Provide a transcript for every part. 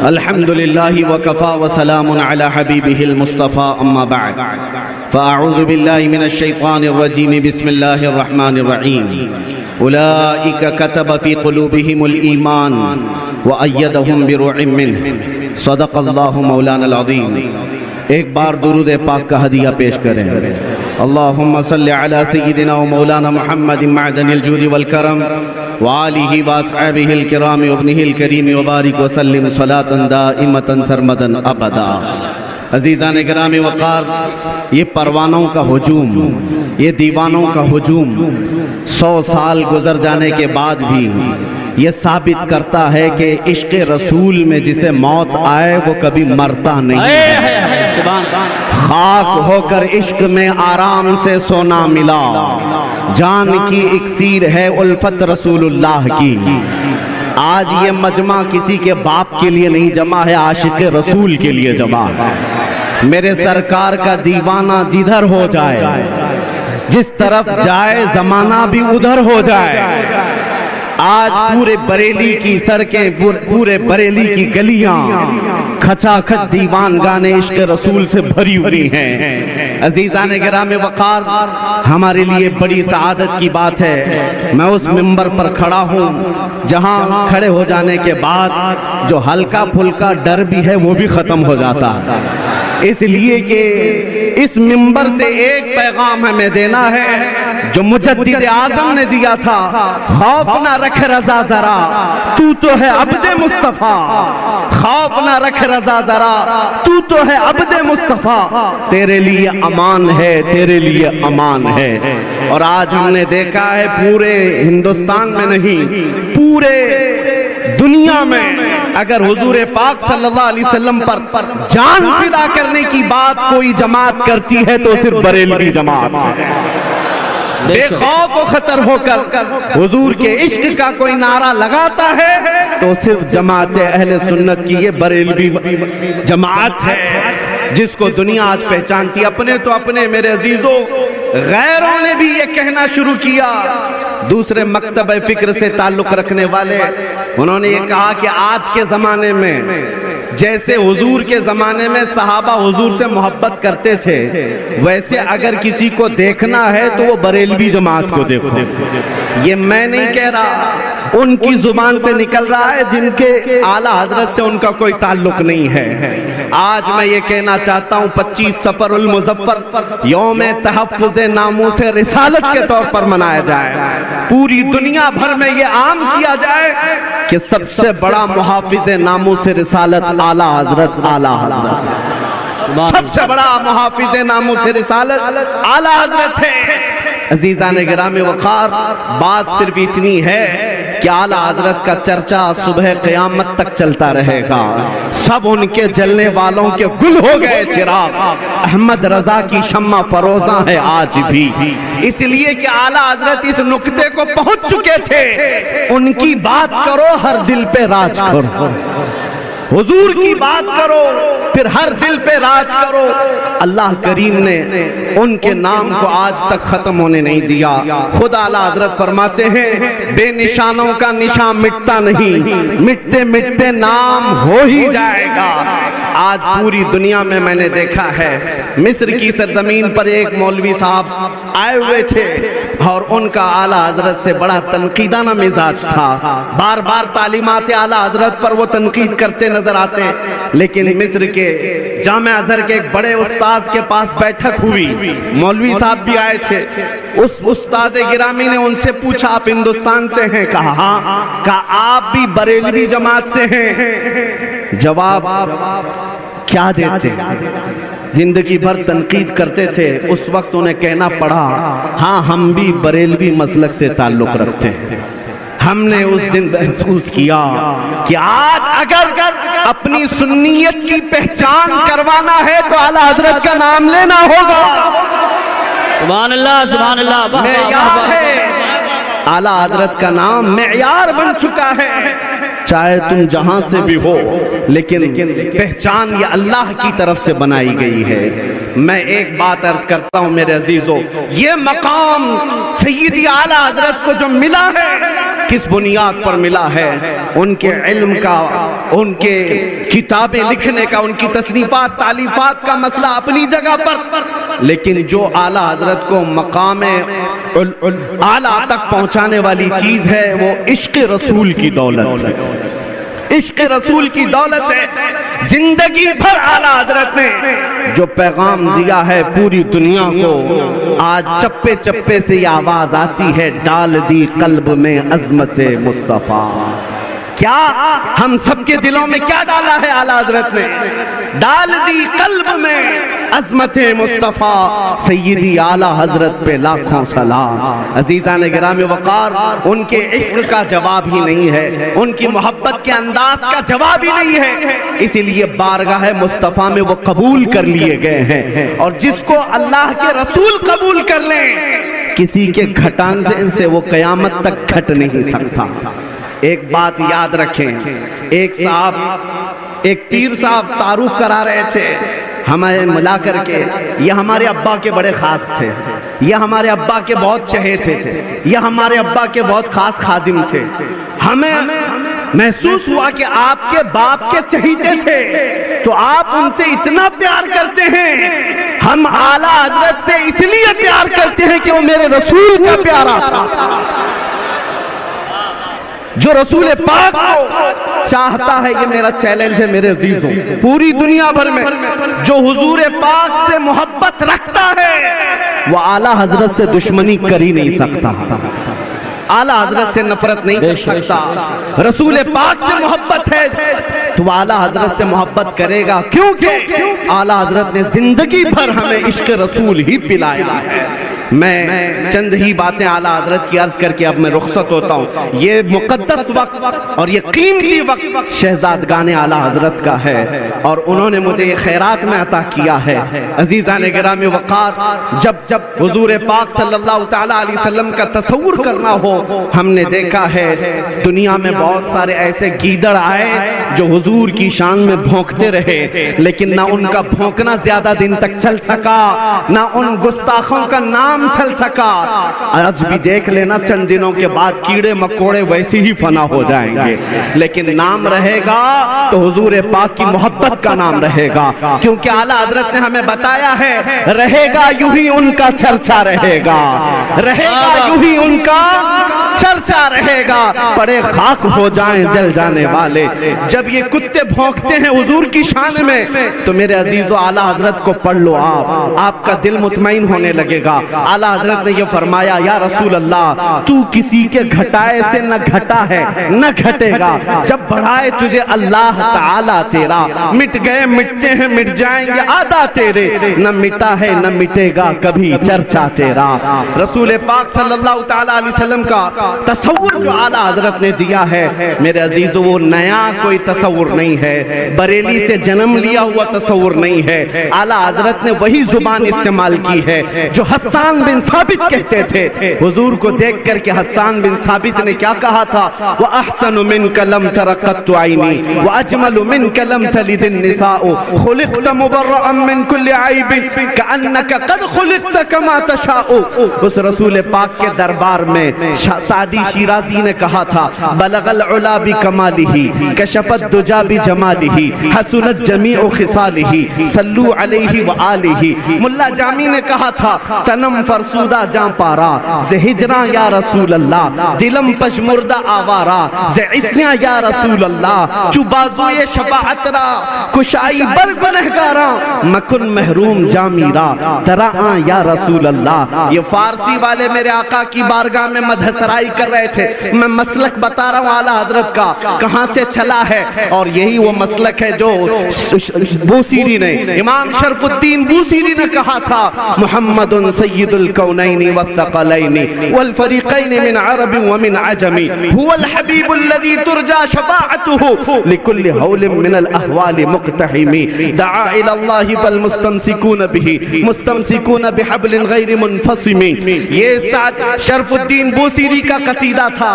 अल्हम्दुलिल्लाहि व कफ़ा व सलामुन अला हबीबिहिल मुस्तफ़ा अम्मा बअद फ़अऊज़ु बिल्लाहि मिनश शैतानिर रजीम बिस्मिल्लाहिर रहमानिर रहीम उलाइका कतब फ़ी क़ुलूबिहिमुल ईमान व अय्यदहुम बिरूहिम मिन्हु सदक़ल्लाहु मौलाना अज़ीम। एक बार दुरूद पाक का हदिया पेश करें। अल्लाहुम्मा सल्लि अला सय्यिदिना व मौलाना मुहम्मदिन मअदनिल जूदि वल करम व आलिहि व अस्हाबिहिल किराम व इब्निहिल करीम व बारिक व सल्लिम सलातन दाइमतन सरमदन अबदा। अज़ीज़ान गिरामी वक़ार, ये परवानों का हुजूम, ये दीवानों का हुजूम 100 साल गुजर जाने के बाद भी ये साबित करता है कि इश्क़ रसूल में जिसे मौत आए वो कभी मरता नहीं है। खाक होकर इश्क में आराम से सोना मिला, जान की इक्सीर है उल्फत रसूलुल्लाह की। आज ये मजमा किसी के बाप के लिए नहीं जमा है, आशिक रसूल के लिए जमा है। मेरे सरकार का दीवाना जिधर हो जाए, जिस तरफ जाए जमाना भी उधर हो जाए। आज पूरे बरेली की सड़कें, पूरे बरेली की गलियां खचाखच दीवान गाने इश्क़ रसूल से भरी हुई हैं। अज़ीज़ान गिरामी वक़ार, हमारे लिए बड़ी सआदत की बात है मैं उस मिंबर पर खड़ा हूँ जहाँ खड़े हो जाने के बाद जो हल्का फुल्का डर भी है वो भी ख़त्म हो जाता है। इसलिए कि इस मिंबर से एक पैगाम हमें देना है जो मुजद्दिद आज़म ने दिया था, खौफ ना रख रज़ा जरा तू तो है अब्दे मुस्तफ़ा, खौफ ना रख रज़ा जरा तू तो है अब्दे मुस्तफ़ा, तेरे लिए अमान है, तेरे लिए अमान है। और आज हमने देखा है पूरे हिंदुस्तान में नहीं, पूरे दुनिया में अगर हुजूर पाक सल्लल्लाहु अलैहि वसल्लम पर जान फिदा करने की बात कोई जमात करती है तो सिर्फ बरेलवी जमात है। बेखौफ व खतर होकर हुजूर के इश्क का कोई नारा लगाता है तो सिर्फ जमात अहले सुन्नत की ये बरेलवी जमात है, जिसको दुनिया आज पहचानती। अपने तो अपने मेरे अजीजों, गैरों ने भी ये कहना शुरू किया, दूसरे मकतब फिक्र से ताल्लुक रखने वाले, उन्होंने ये कहा कि आज के जमाने में जैसे हुजूर के जमाने में सहाबा हुजूर से मोहब्बत करते थे, वैसे अगर किसी को देखना है तो वो बरेलवी जमात को देखो। ये मैं नहीं कह रहा, उनकी जुबान से निकल रहा है जिनके आला हजरत से उनका कोई ताल्लुक नहीं है। आज मैं ये कहना चाहता हूँ 25 सफरुल मुज़फ्फर यौम तहफ़्फ़ुज़ नामूस रिसालत के तौर पर मनाया जाए, पूरी दुनिया भर में ये आम किया जाए कि सबसे बड़ा मुहाफ़िज़ नामूस रिसालत आला हजरत, आला हजरत सबसे बड़ा मुहाफ़िज़ नामूस रिसालत आला हजरत है। अज़ीज़ान गिरामी वक़ार, बात सिर्फ इतनी है कि आला हजरत का चर्चा सुबह क़यामत तक चलता रहेगा। सब उनके जलने वालों के गुल हो गए चिराग, अहमद रजा की शम्मा फरोजा है आज भी। इसलिए कि आला हजरत इस नुक्ते को पहुंच चुके थे, उनकी बात करो हर दिल पे राज करो, हुजूर की बात करो फिर हर दिल पे राज करो। अल्लाह करीम ने उनके नाम को आज तक खत्म होने नहीं दिया। खुद आला हजरत फरमाते हैं, बेनिशानों का निशान मिटता नहीं, मिटते मिटते नाम हो ही जाएगा। आज पूरी दुनिया में मैंने देखा है, मिस्र की सरजमीन पर एक मौलवी साहब आए हुए थे और उनका आला हजरत से बड़ा तनकीदाना मिजाज था, बार बार तालीमात आला हजरत पर वो तनकीद करते नजर आते। लेकिन मिस्र के जामे अजहर के एक बड़े उस्ताद के पास बैठक हुई, मौलवी साहब भी आए थे। उस उस्ताद गिरामी ने उनसे पूछा, आप हिंदुस्तान से हैं? कहा हाँ। कहा आप भी बरेलवी जमात से हैं? जवाब क्या देते? जिंदगी भर तनकीद करते थे, उस वक्त उन्हें कहना पड़ा, हाँ हम भी बरेलवी मसलक से ताल्लुक रखते हैं। हमने उस दिन महसूस किया कि आज अगर अपनी सुन्नियत की पहचान करवाना है तो आला हजरत का नाम लेना होगा। सुभान अल्लाह, सुभान अल्लाह। मेयार है, आला हजरत का नाम मेयार बन चुका है। चाहे तुम जहां से भी हो, लेकिन पहचान ये अल्लाह की तरफ से बनाई गई है। मैं एक बात अर्ज करता हूं मेरे अजीजों, ये मकाम सय्यदी आला हजरत को जो मिला है किस बुनियाद पर मिला है? उनके इल्म का, उनके किताबें लिखने का, उनकी तसनीफात तालीफात का मसला अपनी जगह पर, लेकिन जो आला हजरत को मकाम आला तक पहुंचाने वाली चीज है वो इश्क रसूल की दौलत है। इश्क रसूल की दौलत है। जिंदगी भर आला हजरत ने जो पैगाम दिया है पूरी दुनिया को, आज चप्पे चप्पे से ये आवाज आती है, डाल दी कल्ब में अजमत मुस्तफा। क्या हम सबके दिलों में क्या डाला है आला हजरत ने? डाल दी कल्ब में अजमत मुस्तफा। सैयदी आला हजरत पे लाखों सलाम। अजीज़ान गिराम वक़ार, उनके इश्क का जवाब ही नहीं है, उनकी मोहब्बत के अंदाज का जवाब ही नहीं है, इसीलिए बारगाह मुस्तफा में वो कबूल कर लिए गए हैं। और जिसको अल्लाह के रसूल कबूल कर लें, किसी के घटान से इनसे वो कयामत तक घट नहीं सकता। एक बात याद रखें, एक पीर साहब तारुफ करा रहे थे हमें मिला करके, ये हमारे अब्बा के बड़े खास थे, ये हमारे अब्बा के बहुत चहेते थे, ये हमारे अब्बा के बहुत खास खादिम थे। हमें महसूस हुआ कि आपके बाप के चहीते थे, तो आप उनसे इतना प्यार करते हैं। हम आला हजरत से इसलिए प्यार करते हैं कि वो मेरे रसूल का प्यारा था, जो रसूल पाक को चाहता है। ये मेरा चैलेंज है मेरे अजीजों, पूरी दुनिया भर में जो हुजूर पाक से मोहब्बत रखता है वो आला हजरत से दुश्मनी कर ही नहीं सकता, आला हजरत से नफरत नहीं कर सकता। रसूल पाक से मोहब्बत है तो आला हजरत से मोहब्बत करेगा, क्योंकि आला हजरत ने जिंदगी भर हमें इश्क रसूल ही पिलाया है। मैं चंद ही बातें आला हजरत की अर्ज करके अब मैं रुखसत होता हूँ। ये मुकद्दस वक्त और ये कीमती वक्त शहजादगाने आला हजरत का है और उन्होंने मुझे ये खैरात में अता किया है। अजीज़ान गिरामी वक़ार, जब हुजूर पाक सल्लल्लाहु तआला अलैहि वसल्लम का तसव्वुर करना हो, हमने देखा है दुनिया में बहुत सारे ऐसे गीदड़ आए जो हुजूर की शान में भौंकते रहे, लेकिन ना उनका भौंकना ज्यादा दिन तक चल सका, ना उन गुस्ताखों का नाम चल सका। आज भी देख लेना, चंद दिनों के बाद कीड़े मकोड़े वैसे ही फना हो जाएंगे, लेकिन नाम रहेगा तो हुजूर पाक की मोहब्बत का नाम रहेगा, क्योंकि आला हजरत ने हमें बताया है, रहेगा यूं ही उनका चर्चा रहेगा, रहेगा यूं ही उनका चर्चा रहेगा। पड़े खाक हो जाएं जल जाने वाले। जब ये कुत्ते भौंकते हैं हुजूर की शान में, तो मेरे अजीजों आला हजरत को पढ़ लो, आपका दिल मुतमईन होने लगेगा। आला हजरत ने ये फरमाया, या रसूल अल्लाह, तू किसी के घटाए से न घटा है न घटेगा, जब बढ़ाए तुझे अल्लाह ताला तेरा, मिट गए मिटते हैं मिट जाएंगे आदा तेरे, न मिटा है न मिटेगा कभी चर्चा तेरा। रसूल पाक सल्लल्लाहु ताला अलैहि वसल्लम का तसव्वुर जो आला हजरत ने दिया है मेरे अजीजों, वो नया कोई तसव्वुर नहीं है, बरेली से जन्म लिया हुआ तसव्वुर नहीं है। आला हजरत ने वही जुबान इस्तेमाल की है जो हस्सान बिन साबित कहते थे। हुजूर को देख करके हस्सान बिन साबित ने क्या कहा था, व अहसनु मिनका लम तरा कत्तु ऐनी व अजमलु मिनका लम तलिद निसाउ खुलिक़त मुबर्रअन मिन कुल्लि ऐबिन कअन्नका कद खुलिक़त कमा तशाउ। उस रसूल पाक के दरबार में सादी शिराजी ने कहा था, बलगल उला बि कमालिही कशफत दुजा बि जमालिही हसनत जमीउ खिसालिही सल्लू अलैहि व आलिही। मुल्ला जामी ने कहा था, तनम फरसूदा जां पारा जे हिजरा या रसूल अल्लाह, दिलम पशमुर्दा आवारा जे इस्या या रसूल अल्लाह, चुबाजुए शफाअतरा कुशाई बर गुनहगारा मकुन महरूम जामीरा तरा या रसूल अल्लाह। ये फारसी वाले मेरे आका की बारगाह में मदहसराई कर रहे थे। मैं मसलक बता रहा हूँ आला हजरत का कहां से चला है, और यही वो मसलक है जो बूसीरी ने, इमाम शरफुद्दीन बूसीरी ने कहा था, मुहम्मदुन सय्यिदुल कौनैनि वत्तक़लैनि वल फरीक़ैनि मिन अरबि व मिन अजमी हुवल हबीबुल लज़ी तुरजा शफ़ाअतुहु लिकुल्लि हौलिन मिनल अहवालि मुक़तहिमी दआ इलल्लाहि फल मुस्तमसिकून बिही मुस्तमसिकून बिहब्लिन गैरि मुनफ़सिमी। ये साथ शरफुद्दीन बूसीरी का कसीदा था।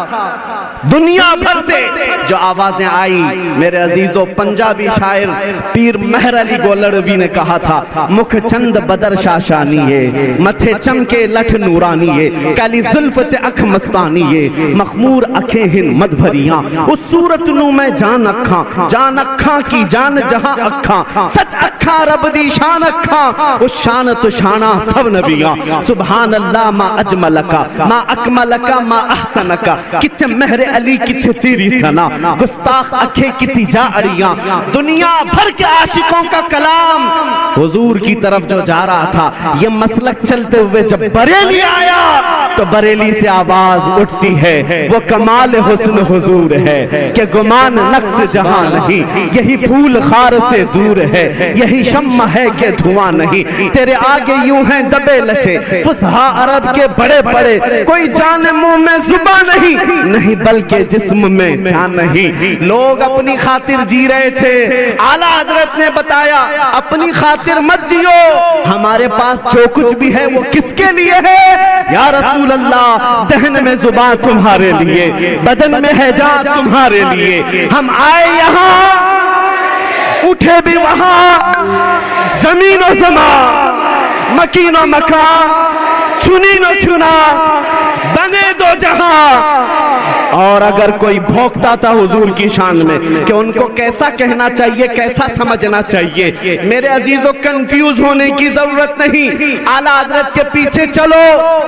दुनिया भर से जो आवाजें आई मेरे अजीजों, पंजाबी शायर पीर मेहर अली गोलड़वी ने कहा था, मुख चंद बदर शाशानी है मथे चमके लठ नूरानी काली जुल्फत अख मस्तानी मखमूर अखे हिन मद भरियां उस सूरत नू मैं जान अखा की जान जहां अखा सच अखा रब दी शान अखा उस शान तो शाना सब नबियां सुभान अल्लाह मा अजमलका मा अकमलका मा अहसनका किथे महर अली किथे तेरी सना गुस्ताख अखे किती जा अरियां दुनिया भर के आशिकों का कलाम हुजूर की तरफ जो जा रहा था ये मसलक चलते हुए जब बरेली आया तो बरेली से आवाज उठती है वो कमाल हुस्न हुजूर है कि गुमान नक्श जहां नहीं यही फूल खार से दूर है यही शम्मा है कि धुआं नहीं तेरे आगे यूं हैं दबे लचे फुसहा अरब के बड़े बड़े कोई जान मुंह में जुबान नहीं बल्कि जिस्म में जान नहीं लोग अपनी खातिर जी रहे थे आला हजरत ने बताया अपनी खातिर मत जियो हमारे पास जो कुछ भी है वो किसके लिए है या रसूल अल्लाह दहन में जुबान तुम्हारे लिए बदन में है जान तुम्हारे लिए हम आए यहाँ उठे भी वहां जमीन और जमा मकीन और मका चुनी न चुना बने दो जहां और अगर कोई भोंकता था हुजूर की शान में कि उनको कैसा कहना चाहिए कैसा समझना चाहिए मेरे अजीजों कंफ्यूज होने की जरूरत नहीं आला हजरत के पीछे चलो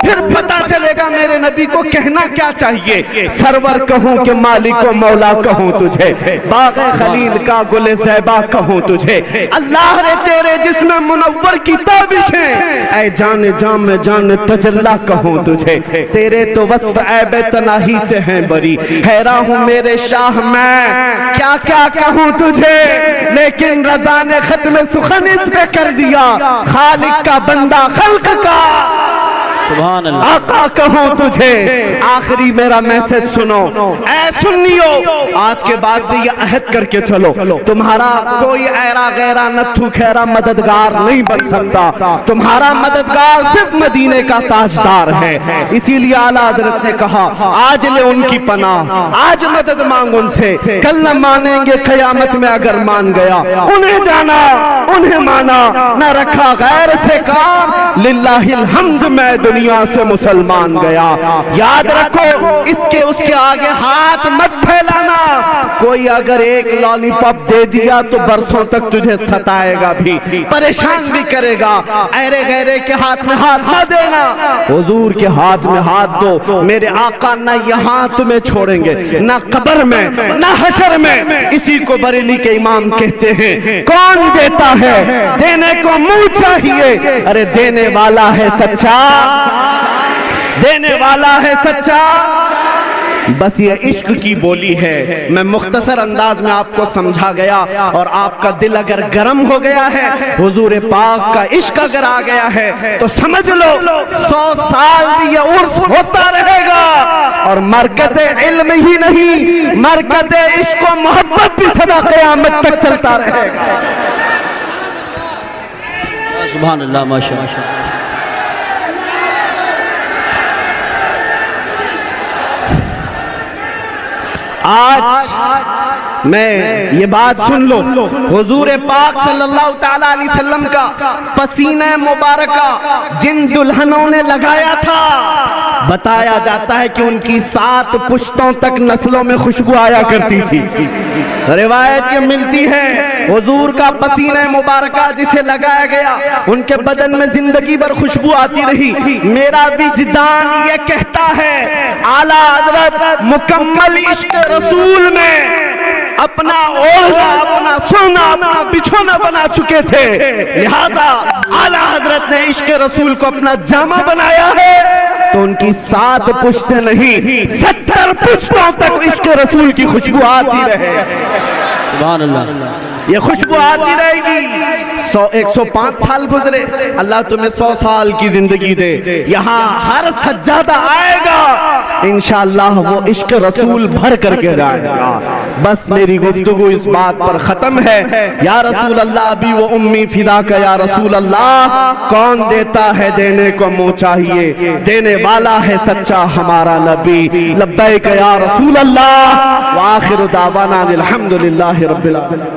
फिर पता चलेगा मेरे नबी को कहना क्या चाहिए सरवर कहूं कि मालिको मौला कहूं तुझे बाग़े खलील का गुले ज़ैबा कहूं तुझे अल्लाह ने तेरे जिस्म मुनव्वर की ताबिशें ऐ जाने जाम जान तजल्ला कहूं तुझे तेरे तो वस्फ ऐब तनाही से हैं बरी हैरा हूं मेरे शाह मैं क्या क्या कहूं तुझे लेकिन रज़ा ने खत्म सुखन इस पे कर दिया खालिक का बंदा खल्क का सुभान अल्लाह आका कहूं तुझे आखिरी मेरा मैसेज सुनो ऐ सुन्नियो आज के बाद से ये अहद करके चलो तुम्हारा कोई ऐरा गैरा नत्थु खैरा मददगार नहीं बन सकता तुम्हारा मददगार सिर्फ मदीने का ताजदार है इसीलिए आला हजरत ने कहा आज ले उनकी पनाह आज मदद मांग उनसे कल न मानेंगे कयामत में अगर मान गया उन्हें जाना उन्हें माना न रखा गैर से काम लिल्लाहिल हम्द मैं दुनिया से मुसलमान गया याद रखो इसके उसके आगे हाथ मत फैलाना कोई अगर एक लॉलीपॉप दे दिया तो बरसों तक तुझे सताएगा भी परेशान भी करेगा ऐरे गैरे के हाथ में हाथ न देना हुजूर के हाथ में हाथ दो मेरे आका न यहाँ तुम्हें छोड़ेंगे न कब्र में न हशर में इसी को बरेली के इमाम कहते हैं कौन देता है देने को मुंह चाहिए अरे देने वाला है सच्चा देने वाला है सच्चा बस ये इश्क की बोली है मैं मुख्तसर अंदाज में आपको समझा गया और आपका दिल अगर गर्म हो गया है हुजूर पाक का इश्क अगर आ गया है तो समझ लो 100 साल भी ये उर्स होता रहेगा और मरकज़ इल्म ही नहीं मरकज़ इश्क और मोहब्बत भी सदा क़यामत तक चलता रहेगा सुभान अल्लाह माशाअल्लाह आज मैं ये बात सुन लो हुजूर पाक सल्लल्लाहु ताला अलैहि वसल्लम का पसीना मुबारका जिन दुल्हनों ने लगाया था बताया जाता है कि उनकी 7 पुश्तों तक नस्लों में खुशबू आया करती थी रिवायत ये मिलती है हुजूर का पसीना मुबारका जिसे लगाया गया उनके बदन में जिंदगी भर खुशबू आती रही मेरा विजदान ये कहता है आला हजरत मुकम्मल इश्क रसूल में अपना ओढ़ना अपना सोना अपना बिछोना बना चुके थे लिहाजा आला हजरत ने इश्क रसूल को अपना जामा बनाया है तो उनकी 7 पुश्तें नहीं 70 पुश्तों तक इश्क रसूल की खुशबू आती रहे सुभान अल्लाह ये खुशबू आती रहेगी 105 साल गुजरे अल्लाह तुम्हें 100 साल की जिंदगी दे यहाँ हर सज्जादा आएगा इंशाअल्लाह वो इश्क रसूल भर करके जाएगा बस मेरी गुफ्तगू इस बात पर खत्म है या रसूल अल्लाह अभी वो उम्मी फिदा का या रसूल अल्लाह कौन देता है देने को मुंह चाहिए देने वाला है सच्चा हमारा नबी लब्बैक या रसूल अल्लाह व आखिर दावाना अल्हम्दुलिल्लाहि रब्बिल आलमीन।